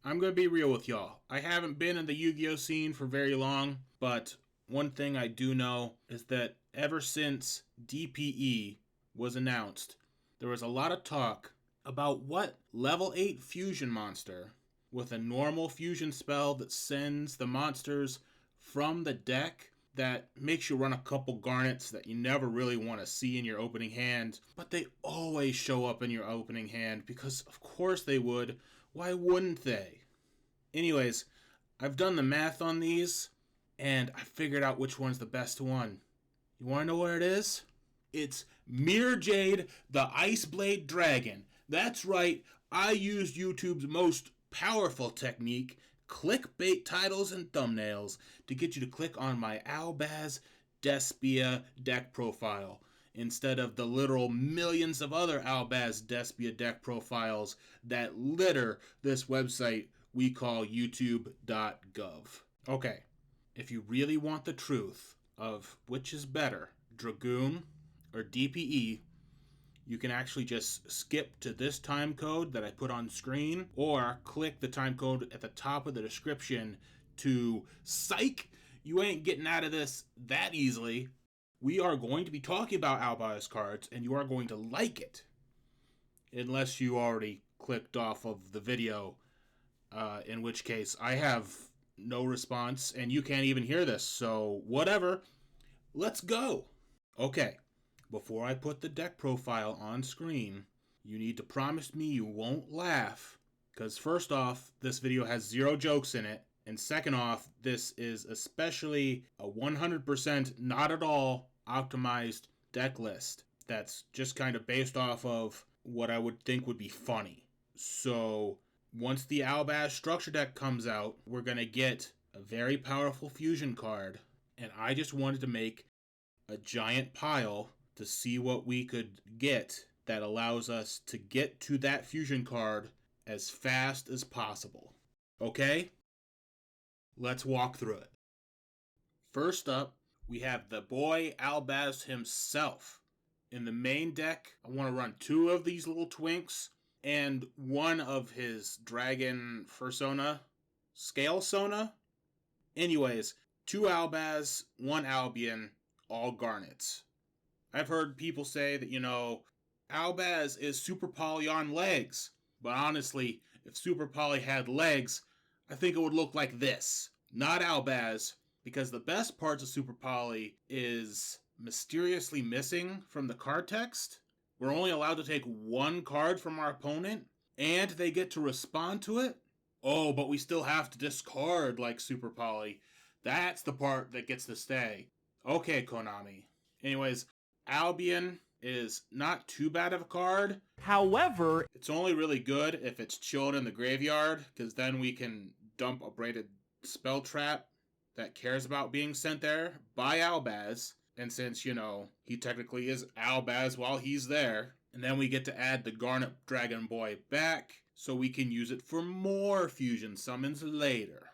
I'm going to be real with y'all. I haven't been in the Yu-Gi-Oh scene for very long, but one thing I do know is that ever since DPE was announced, there was a lot of talk about what level 8 fusion monster with a normal fusion spell that sends the monsters from the deck that makes you run a couple garnets that you never really want to see in your opening hand, but they always show up in your opening hand because of course they would. Why wouldn't they? Anyways, I've done the math on these and I figured out which one's the best one. You want to know what it is? It's Mirror Jade, the Ice Blade Dragon. That's right, I used YouTube's most powerful technique, clickbait titles and thumbnails, to get you to click on my Albaz Despia deck profile instead of the literal millions of other Albaz Despia deck profiles that litter this website we call youtube.gov. Okay, if you really want the truth of which is better, Dragoon or DPE, you can actually just skip to this time code that I put on screen, or click the time code at the top of the description to psych. You ain't getting out of this that easily. We are going to be talking about Albaz cards, and you are going to like it. Unless you already clicked off of the video, in which case I have no response, and you can't even hear this, so whatever. Let's go. Okay. Before I put the deck profile on screen, you need to promise me you won't laugh, because first off, this video has 0 jokes in it, and second off, this is especially a 100% not at all optimized deck list that's just kind of based off of what I would think would be funny. So, once the Albaz structure deck comes out, we're going to get a very powerful fusion card, and I just wanted to make a giant pile to see what we could get that allows us to get to that fusion card as fast as possible. Okay? Let's walk through it. First up, we have the boy Albaz himself. In the main deck, I want to run 2 of these little twinks and 1 of his dragon Fursona, Scale Sona. Anyways, 2 Albaz, 1 Albion, all garnets. I've heard people say that, Albaz is Super Poly on legs. But honestly, if Super Poly had legs, I think it would look like this. Not Albaz, because the best parts of Super Poly is mysteriously missing from the card text. We're only allowed to take 1 card from our opponent, and they get to respond to it. Oh, but we still have to discard like Super Poly. That's the part that gets to stay. Okay, Konami. Anyways, Albion is not too bad of a card. However, it's only really good if it's chilled in the graveyard, because then we can dump a braided spell trap that cares about being sent there by Albaz. And since, he technically is Albaz while he's there, and then we get to add the Garnet Dragon Boy back, so we can use it for more fusion summons later.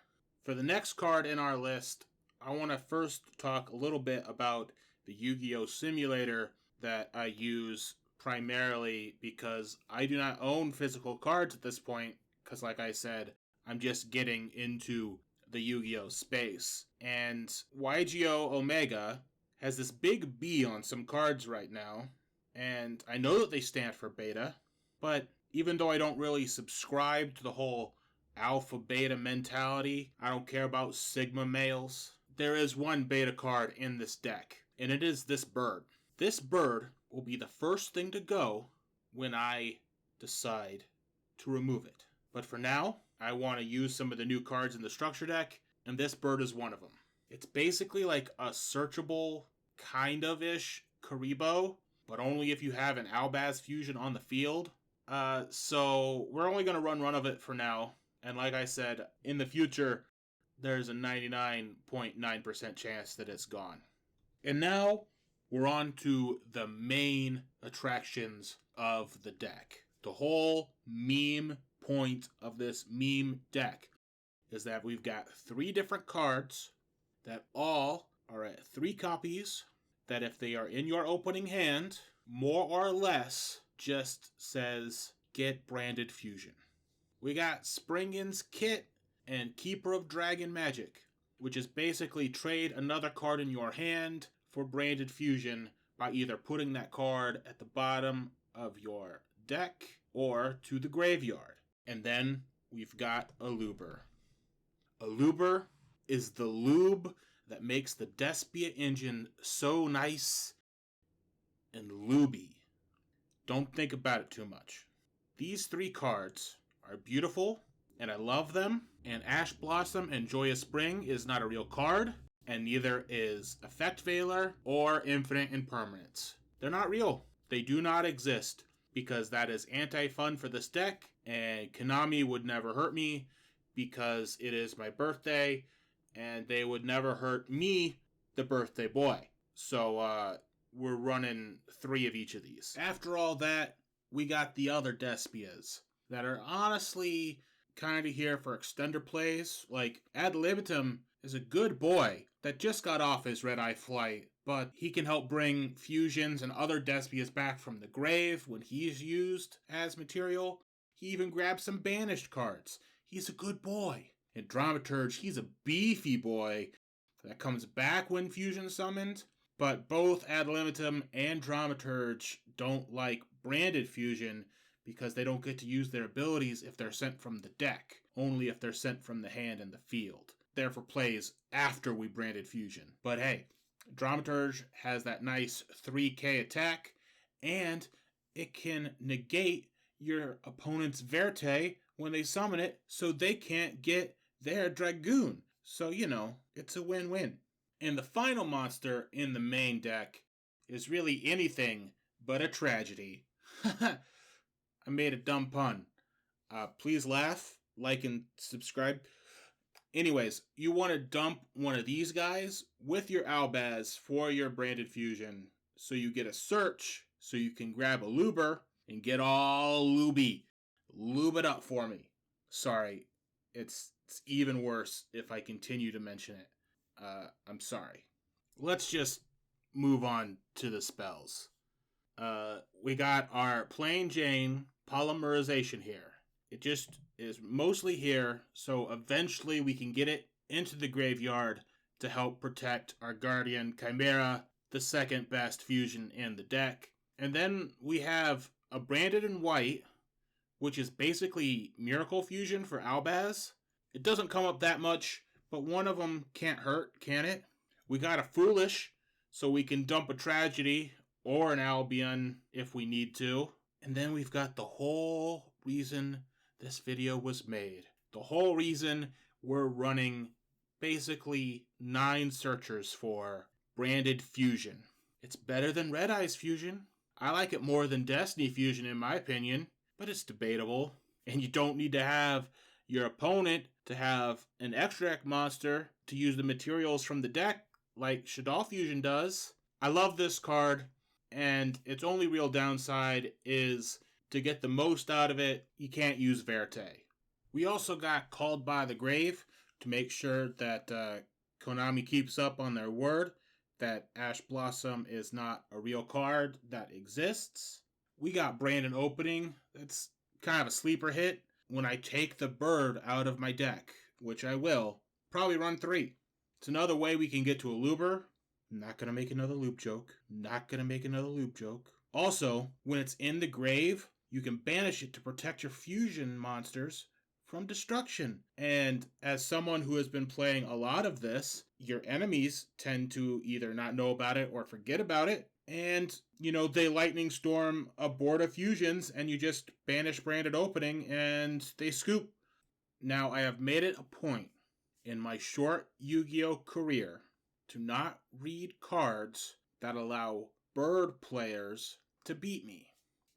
For the next card in our list, I want to first talk a little bit about the Yu-Gi-Oh! Simulator that I use primarily because I do not own physical cards at this point, because like I said, I'm just getting into the Yu-Gi-Oh! Space. And YGO Omega has this big B on some cards right now, and I know that they stand for beta, but even though I don't really subscribe to the whole alpha-beta mentality, I don't care about sigma males, there is one beta card in this deck, and it is this bird. This bird will be the first thing to go when I decide to remove it. But for now, I want to use some of the new cards in the structure deck, and this bird is one of them. It's basically like a searchable, kind of-ish Karibo, but only if you have an Albaz fusion on the field. So we're only going to run one of it for now, and like I said, in the future, there's a 99.9% chance that it's gone. And now, we're on to the main attractions of the deck. The whole meme point of this meme deck is that we've got 3 different cards that all are at 3 copies, that if they are in your opening hand, more or less just says, get branded fusion. we got Springin's Kit and Keeper of Dragon Magic, which is basically trade another card in your hand for branded fusion by either putting that card at the bottom of your deck or to the graveyard. And then we've got a Luber. A Luber is the lube that makes the Despia engine so nice and lubey. Don't think about it too much. These 3 cards are beautiful, and I love them, and Ash Blossom and Joyous Spring is not a real card, and neither is Effect Veiler or Infinite Impermanence. They're not real. They do not exist, because that is anti-fun for this deck, and Konami would never hurt me, because it is my birthday, and they would never hurt me, the birthday boy. So, we're running 3 of each of these. After all that, we got the other Despias that are honestly kind of here for extender plays. Like, Ad Libitum is a good boy that just got off his red-eye flight, but he can help bring fusions and other Despias back from the grave when he's used as material. He even grabs some banished cards. He's a good boy. In Dramaturge, he's a beefy boy that comes back when fusion summoned, but both Ad Libitum and Dramaturge don't like branded fusion because they don't get to use their abilities if they're sent from the deck, only if they're sent from the hand and the field. Therefore plays after we branded fusion. But hey, Dramaturge has that nice 3k attack, and it can negate your opponent's Verte when they summon it so they can't get their Dragoon. So, it's a win-win. And the final monster in the main deck is really anything but a tragedy. I made a dumb pun. Please laugh, like, and subscribe. Anyways, you want to dump one of these guys with your Albaz for your branded fusion, so you get a search, so you can grab a Luber and get all luby. Lube it up for me. Sorry, it's even worse if I continue to mention it. I'm sorry. Let's just move on to the spells. We got our Plain Jane polymerization here. It just is mostly here, so eventually we can get it into the graveyard to help protect our Guardian Chimera, the second best fusion in the deck. And then we have a Branded in White, which is basically Miracle Fusion for Albaz. It doesn't come up that much, but one of them can't hurt, can it? We got a Foolish, so we can dump a Tragedy or an Albion if we need to. And then we've got the whole reason this video was made. The whole reason we're running basically 9 searchers for branded fusion. It's better than Red Eyes fusion. I like it more than Destiny fusion in my opinion, but it's debatable. And you don't need to have your opponent to have an extract monster to use the materials from the deck like Shaddoll fusion does. I love this card, and its only real downside is to get the most out of it, you can't use Verte. We also got Called by the Grave to make sure that Konami keeps up on their word that Ash Blossom is not a real card that exists. We got Brandon Opening. That's kind of a sleeper hit. When I take the bird out of my deck, which I will, probably run 3. It's another way we can get to a Luber. Not gonna make another loop joke. Also, when it's in the grave, you can banish it to protect your fusion monsters from destruction. And as someone who has been playing a lot of this, your enemies tend to either not know about it or forget about it. And, they lightning storm a board of fusions and you just banish Branded Opening and they scoop. Now, I have made it a point in my short Yu-Gi-Oh! Career to not read cards that allow bird players to beat me.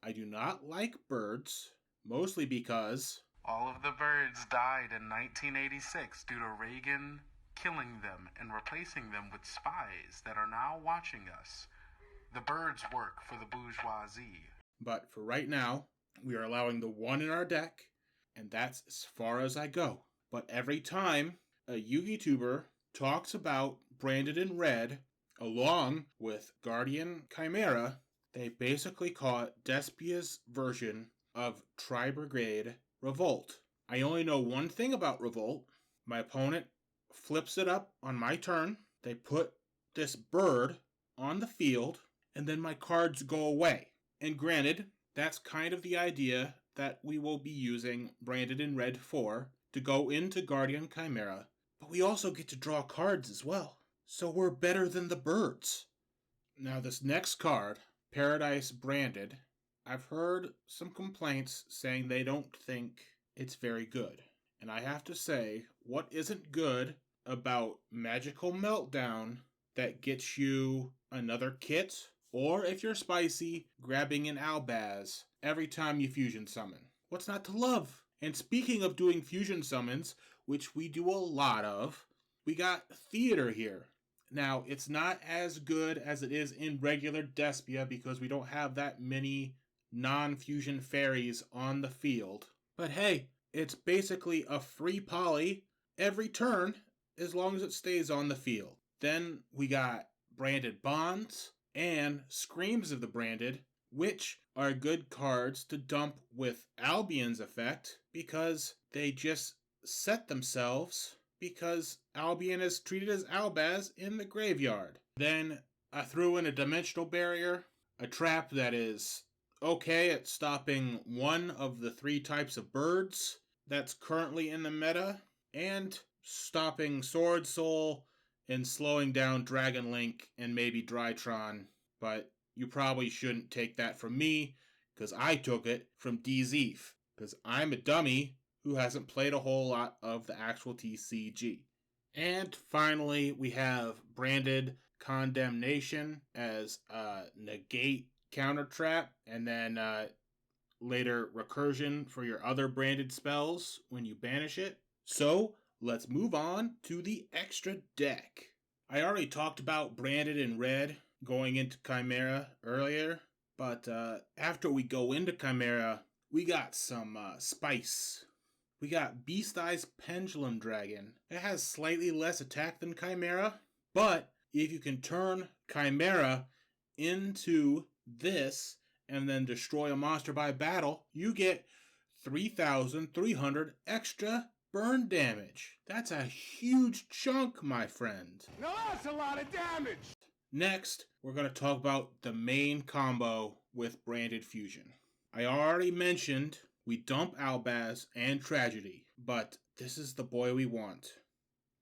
I do not like birds, mostly because all of the birds died in 1986 due to Reagan killing them and replacing them with spies that are now watching us. The birds work for the bourgeoisie. But for right now, we are allowing the 1 in our deck, and that's as far as I go. But every time a Yu-Gi-Tuber talks about Branded in Red, along with Guardian Chimera, they basically call it Despia's version of Tri-Brigade Revolt. I only know one thing about Revolt. My opponent flips it up on my turn. They put this bird on the field, and then my cards go away. And granted, that's kind of the idea that we will be using Branded in Red for, to go into Guardian Chimera, but we also get to draw cards as well. So we're better than the birds. Now this next card, Paradise Branded, I've heard some complaints saying they don't think it's very good. And I have to say, what isn't good about Magical Meltdown that gets you another kit, or if you're spicy, grabbing an Albaz every time you fusion summon? What's not to love? And speaking of doing fusion summons, which we do a lot of, we got Theater here. Now, it's not as good as it is in regular Despia because we don't have that many non-fusion fairies on the field. But hey, it's basically a free poly every turn as long as it stays on the field. Then we got Branded Bonds and Screams of the Branded, which are good cards to dump with Albion's effect because they just set themselves because Albion is treated as Albaz in the graveyard. Then I threw in a Dimensional Barrier, a trap that is okay at stopping one of the 3 types of birds that's currently in the meta, and stopping Sword Soul and slowing down Dragon Link and maybe Drytron. But you probably shouldn't take that from me, because I took it from DZeef, because I'm a dummy who hasn't played a whole lot of the actual TCG. And finally, we have Branded Condemnation as a negate counter trap, and then later recursion for your other branded spells when you banish it. So let's move on to the extra deck. I already talked about Branded in Red going into Chimera earlier, but after we go into Chimera, we got some spice. We got Beast Eye's Pendulum Dragon. It has slightly less attack than Chimera, but if you can turn Chimera into this and then destroy a monster by battle, you get 3,300 extra burn damage. That's a huge chunk, my friend. Now that's a lot of damage! Next, we're going to talk about the main combo with Branded Fusion. I already mentioned we dump Albaz and Tragedy, but this is the boy we want.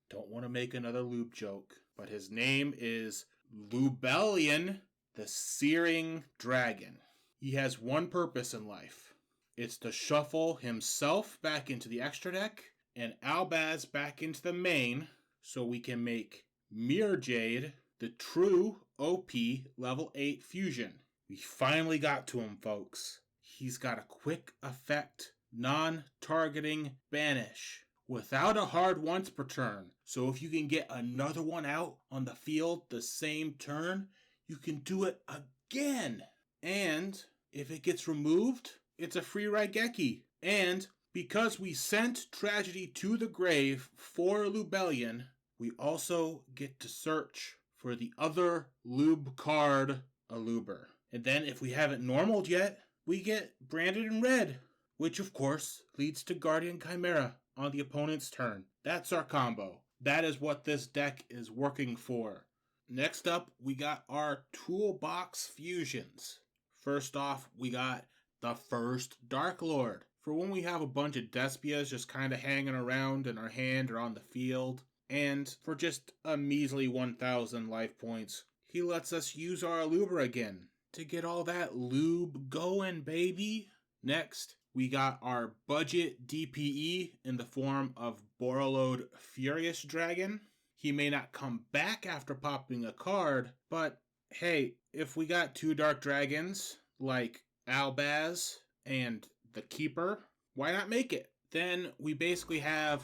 Don't want to make another Lube joke, but his name is Lubellion, the Searing Dragon. He has one purpose in life. It's to shuffle himself back into the extra deck and Albaz back into the main so we can make Mirror Jade the true OP level 8 fusion. We finally got to him, folks. He's got a quick effect, non-targeting banish without a hard once per turn. So if you can get another one out on the field the same turn, you can do it again. And if it gets removed, it's a free Raigeki. And because we sent Tragedy to the grave for Lubellion, we also get to search for the other Lube card, Aluber. And then if we haven't normaled yet, we get Branded in Red, which of course leads to Guardian Chimera on the opponent's turn. That's our combo. That is what this deck is working for. Next up, we got our toolbox fusions. First off, we got the first Dark Lord. For when we have a bunch of Despias just kind of hanging around in our hand or on the field. And for just a measly 1,000 life points, he lets us use our Aluber again to get all that lube going, baby. Next, we got our budget DPE in the form of Borreload Furious Dragon. He may not come back after popping a card, but hey, if we got 2 Dark Dragons, like Albaz and the Keeper, why not make it? Then we basically have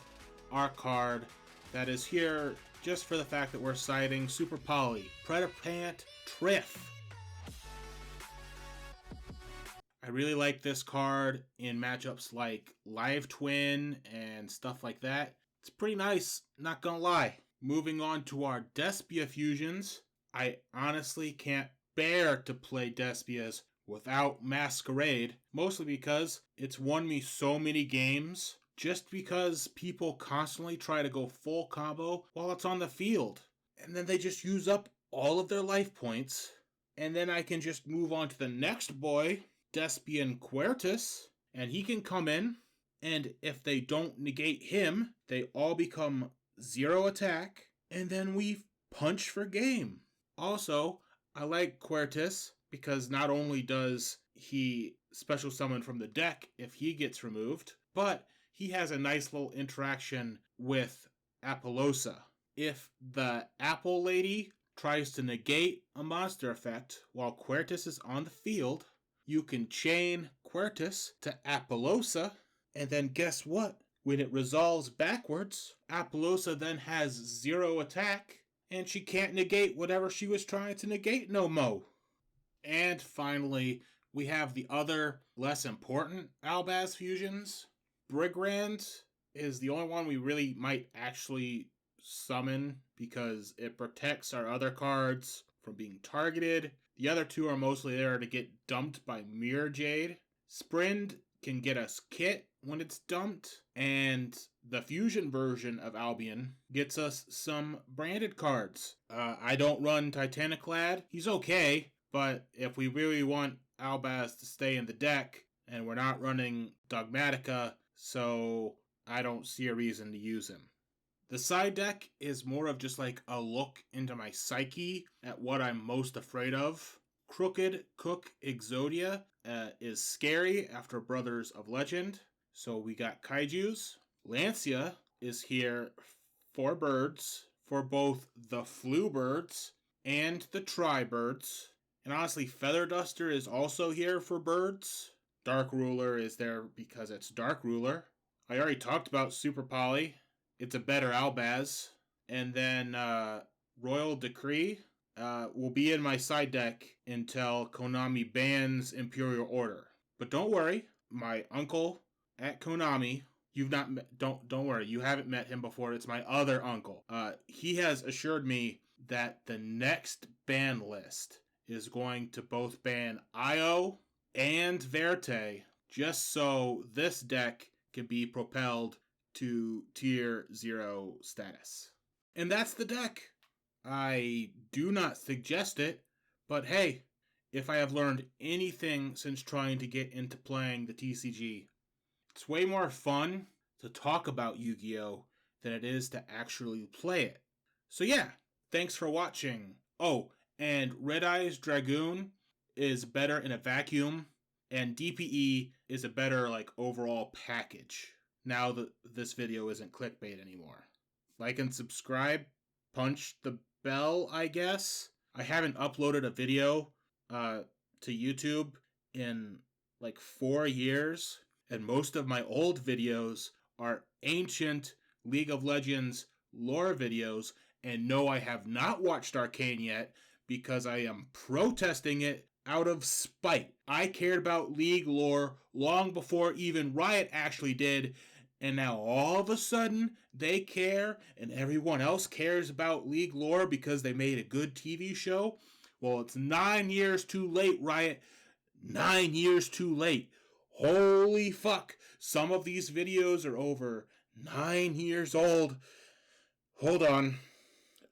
our card that is here just for the fact that we're citing Super Poly, Predapant Triff. I really like this card in matchups like Live Twin and stuff like that. It's pretty nice, not gonna lie. Moving on to our Despia fusions, I honestly can't bear to play Despias without Masquerade, mostly because it's won me so many games just because people constantly try to go full combo while it's on the field. And then they just use up all of their life points. And then I can just move on to the next boy, Despian Quertus, and he can come in. And if they don't negate him, they all become 0 attack. And then we punch for game. Also, I like Quertus because not only does he special summon from the deck if he gets removed, but he has a nice little interaction with Apollosa. If the Apple Lady tries to negate a monster effect while Quertus is on the field, you can chain Quertus to Apollosa, and then guess what? When it resolves backwards, Apollosa then has 0 attack, and she can't negate whatever she was trying to negate no mo. And finally, we have the other less important Albaz fusions. Brigrand is the only one we really might actually summon because it protects our other cards from being targeted. The other two are mostly there to get dumped by Mirror Jade. Sprind can get us Kit when it's dumped, and the fusion version of Albion gets us some branded cards. I don't run Titaniclad. He's okay, but if we really want Albaz to stay in the deck, and we're not running Dogmatica, so I don't see a reason to use him. The side deck is more of just like a look into my psyche at what I'm most afraid of. Crooked Cook Exodia is scary after Brothers of Legend. So we got Kaijus. Lancia is here for birds, for both the flu birds and the tri birds. And honestly, Feather Duster is also here for birds. Dark Ruler is there because it's Dark Ruler. I already talked about Super Poly. It's a better Albaz. And then Royal Decree will be in my side deck until Konami bans Imperial Order. But don't worry, my uncle at Konami, don't worry, you haven't met him before. It's my other uncle. He has assured me that the next ban list is going to both ban Io and Verte, just so this deck can be propelled to tier 0 status. And that's the deck. I do not suggest it, but hey, if I have learned anything since trying to get into playing the TCG, it's way more fun to talk about Yu-Gi-Oh! Than it is to actually play it. So yeah, thanks for watching. Oh, and Red Eyes Dragoon is better in a vacuum, and DPE is a better overall package. Now that this video isn't clickbait anymore. Like and subscribe, punch the bell, I guess. I haven't uploaded a video to YouTube in 4 years, and most of my old videos are ancient League of Legends lore videos, and no, I have not watched Arcane yet because I am protesting it out of spite. I cared about League lore long before even Riot actually did, and now all of a sudden they care and everyone else cares about League lore because they made a good TV show? Well, it's 9 years too late, Riot. 9 years too late. Holy fuck. Some of these videos are over 9 years old. Hold on.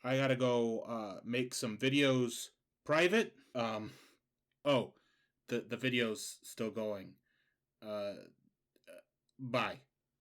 I gotta go make some videos private. Oh, the video's still going. Bye.